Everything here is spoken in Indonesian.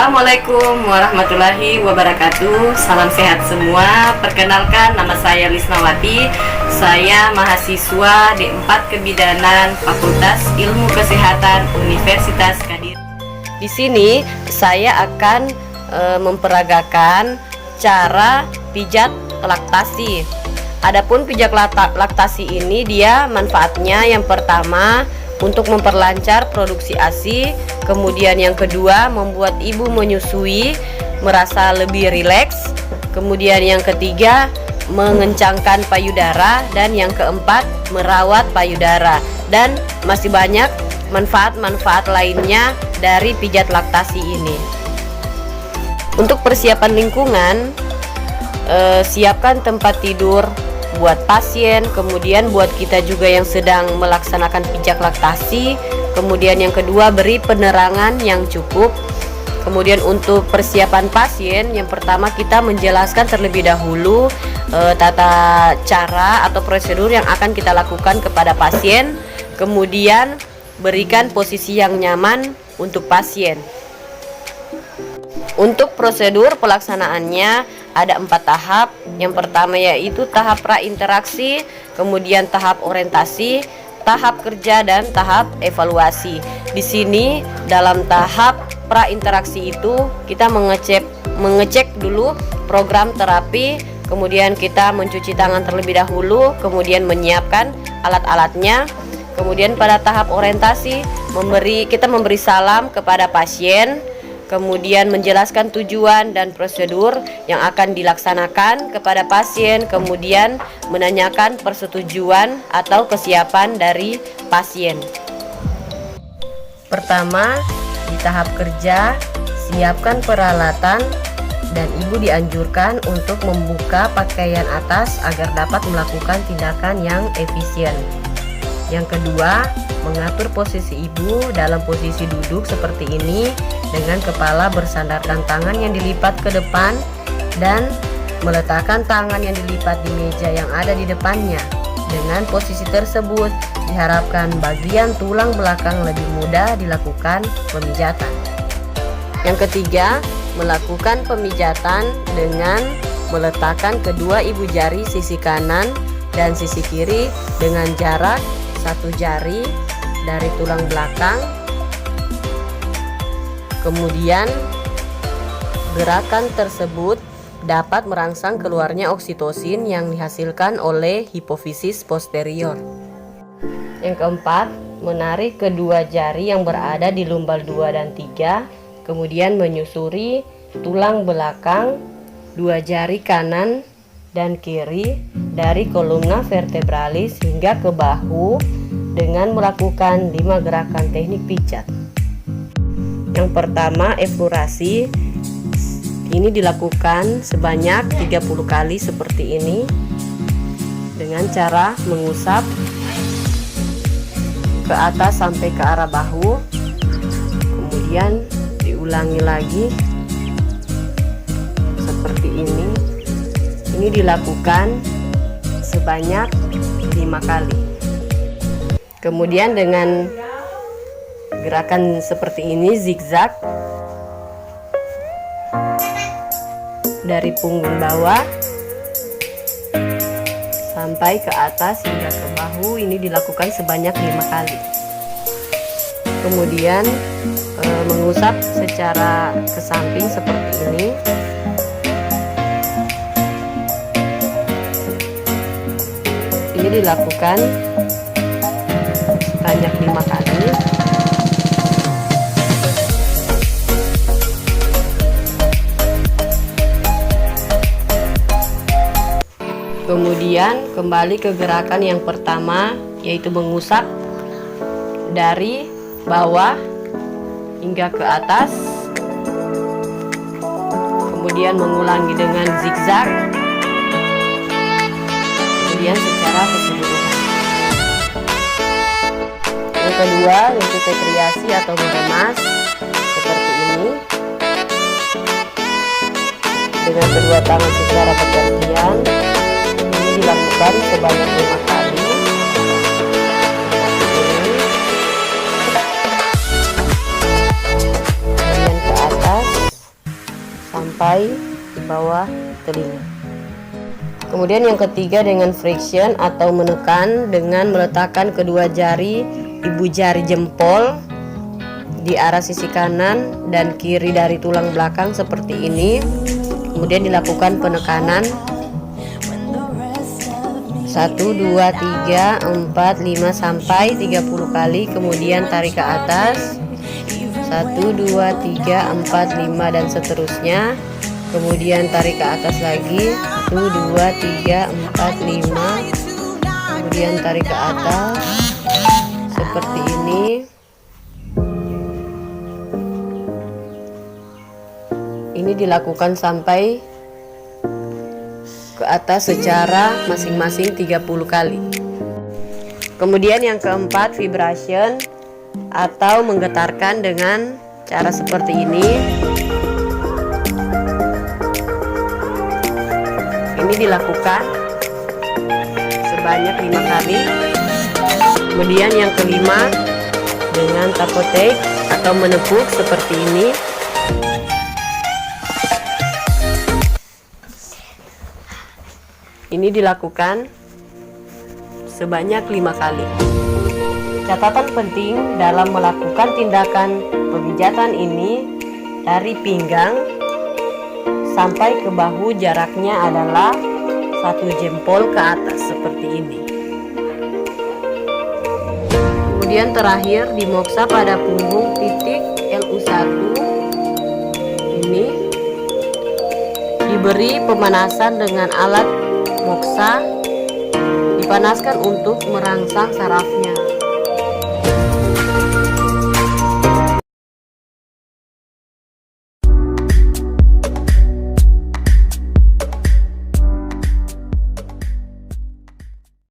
Assalamualaikum warahmatullahi wabarakatuh. Salam sehat semua. Perkenalkan, nama saya Lisnawati. Saya mahasiswa D4 Kebidanan Fakultas Ilmu Kesehatan Universitas Kadir. Di sini saya akan memperagakan cara pijat laktasi. Adapun pijat laktasi ini dia manfaatnya yang pertama untuk memperlancar produksi ASI, kemudian yang kedua membuat ibu menyusui merasa lebih rileks, kemudian yang ketiga mengencangkan payudara, dan yang keempat merawat payudara, dan masih banyak manfaat-manfaat lainnya dari pijat laktasi ini. Untuk persiapan lingkungan, siapkan tempat tidur buat pasien, kemudian buat kita juga yang sedang melaksanakan pijat laktasi. Kemudian yang kedua, beri penerangan yang cukup. Kemudian untuk persiapan pasien, yang pertama kita menjelaskan terlebih dahulu tata cara atau prosedur yang akan kita lakukan kepada pasien. Kemudian berikan posisi yang nyaman untuk pasien. Untuk prosedur pelaksanaannya ada 4 tahap. Yang pertama yaitu tahap prainteraksi, kemudian tahap orientasi, tahap kerja, dan tahap evaluasi. Di sini dalam tahap prainteraksi itu kita mengecek dulu program terapi, kemudian kita mencuci tangan terlebih dahulu, kemudian menyiapkan alat-alatnya. Kemudian pada tahap orientasi kita memberi salam kepada pasien, kemudian menjelaskan tujuan dan prosedur yang akan dilaksanakan kepada pasien, kemudian menanyakan persetujuan atau kesiapan dari pasien. Pertama, di tahap kerja, siapkan peralatan dan ibu dianjurkan untuk membuka pakaian atas agar dapat melakukan tindakan yang efisien. Yang kedua, mengatur posisi ibu dalam posisi duduk seperti ini dengan kepala bersandarkan tangan yang dilipat ke depan dan meletakkan tangan yang dilipat di meja yang ada di depannya. Dengan posisi tersebut diharapkan bagian tulang belakang lebih mudah dilakukan pemijatan. Yang ketiga, melakukan pemijatan dengan meletakkan kedua ibu jari sisi kanan dan sisi kiri dengan jarak 1 jari dari tulang belakang. Kemudian gerakan tersebut dapat merangsang keluarnya oksitosin yang dihasilkan oleh hipofisis posterior. Yang keempat, menarik kedua jari yang berada di lumbal 2 dan 3, kemudian menyusuri tulang belakang 2 jari kanan dan kiri dari kolumna vertebralis hingga ke bahu dengan melakukan 5 gerakan teknik pijat. Yang pertama, eflorasi. Ini dilakukan sebanyak 30 kali seperti ini dengan cara mengusap ke atas sampai ke arah bahu. Kemudian diulangi lagi seperti ini. Ini dilakukan sebanyak 5 kali. Kemudian dengan gerakan seperti ini zigzag dari punggung bawah sampai ke atas hingga ke bahu, ini dilakukan sebanyak 5 kali. Kemudian mengusap secara ke samping seperti ini. Ini dilakukan sebanyak 5 kali. Kemudian kembali ke gerakan yang pertama, yaitu mengusap dari bawah hingga ke atas. Kemudian mengulangi dengan zigzag. Kemudian secara keseluruhan. Yang kedua yaitu petriasi atau meremas seperti ini dengan kedua tangan secara bergantian. Ini dilakukan sebanyak 5 kali. Kemudian ke atas sampai di bawah telinga. Kemudian yang ketiga dengan friction atau menekan dengan meletakkan kedua jari ibu jari jempol di arah sisi kanan dan kiri dari tulang belakang seperti ini. Kemudian dilakukan penekanan 1, 2, 3, 4, 5 sampai 30 kali. Kemudian tarik ke atas 1, 2, 3, 4, 5 dan seterusnya. Kemudian tarik ke atas lagi 1, 2, 3, 4, 5. Kemudian tarik ke atas seperti ini. Ini dilakukan sampai ke atas secara masing-masing 30 kali. Kemudian yang keempat, vibration atau menggetarkan dengan cara seperti ini. Ini dilakukan sebanyak 5 kali. Kemudian yang kelima dengan tapotek atau menepuk seperti ini. Ini dilakukan sebanyak 5 kali. Catatan penting dalam melakukan tindakan pemijatan ini, dari pinggang sampai ke bahu jaraknya adalah 1 jempol ke atas seperti ini. Kemudian terakhir dimoksa pada punggung titik LU1. Ini diberi pemanasan dengan alat moksa, dipanaskan untuk merangsang sarafnya.